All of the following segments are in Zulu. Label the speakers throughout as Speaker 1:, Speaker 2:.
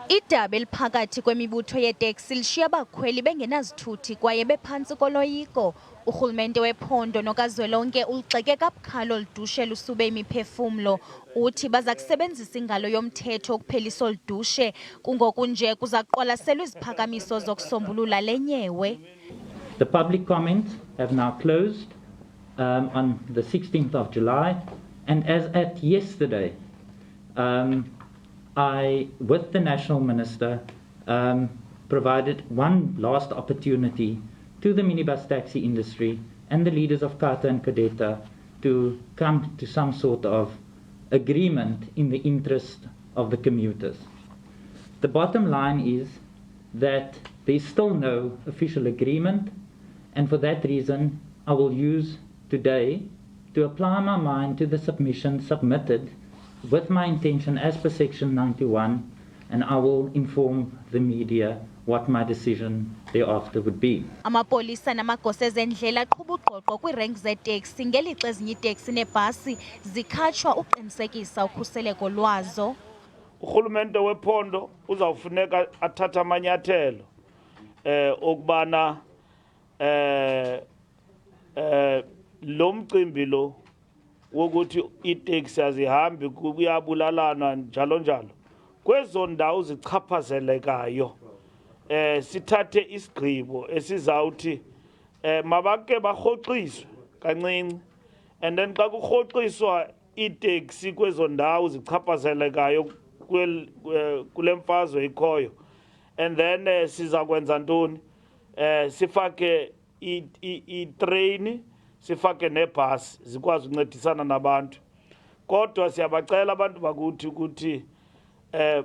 Speaker 1: Iindaba eliphakathi kwemibutho yeeTaxi lishiya abakhweli bengenazithuthi kwaye bephantsi koloyiko. Urhulumente wephondo nokazwelonke uligxeke kabukhali olu dushe lusube imiphefumlo. Uthi baza kusebenzisa ingalo yomthetho ukuphelisa olu dushe, kungoku nje kuza kuqwalaselwa iziphakamiso zokusombulula le nyewe.
Speaker 2: The public comments have now closed on the 16th of July, and as at yesterday, I, with the National Minister, provided one last opportunity to the minibus taxi industry and the leaders of iCATA and Cadeta to come to some sort of agreement in the interest of the commuters. The bottom line is that there is still no official agreement, and for that reason I will use today to apply my mind to the submission submitted with my intention as per section 91, and I will inform the media what my decision thereafter would be.
Speaker 1: Amapolisa namagosa ezendlela aqhuba uqoqo kwiirenki zeeTaxi ngelixa ezinye iiteksi neebhasi zikhatshwa uqinisekisa ukhuseleko lwazo.
Speaker 3: Urhulumente wephondo uzawufuneka athathe amanyathelo okubana lo mcimbi lo wokuthi iiteksi azihambi kuyabulalana njalo njalo kwezo ndawo zichaphazelekayo sithathe isigqibo esizawuthi mabake barhoxiswe kancinci, and then xa kurhoxiswa iiteksi kwezo ndawo zichaphazelekayo kule mfazwe ikhoyo, and then siza kwenza ntoni? Sifake itreyini, sifake nebhasi zikwazi ukuncedisana nabantu. Kodwa siyabacela abantu bakuthi ukuthi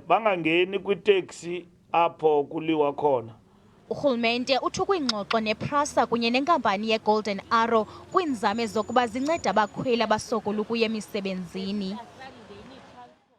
Speaker 3: bangangeni kwiteksi apho kuliwa khona.
Speaker 1: Urhulumente uthi kwingxoxo nePrasa kunye nenkampani yeGolden Arrow kwiinzame zokuba zinceda abakhweli abasokola ukuya emisebenzini.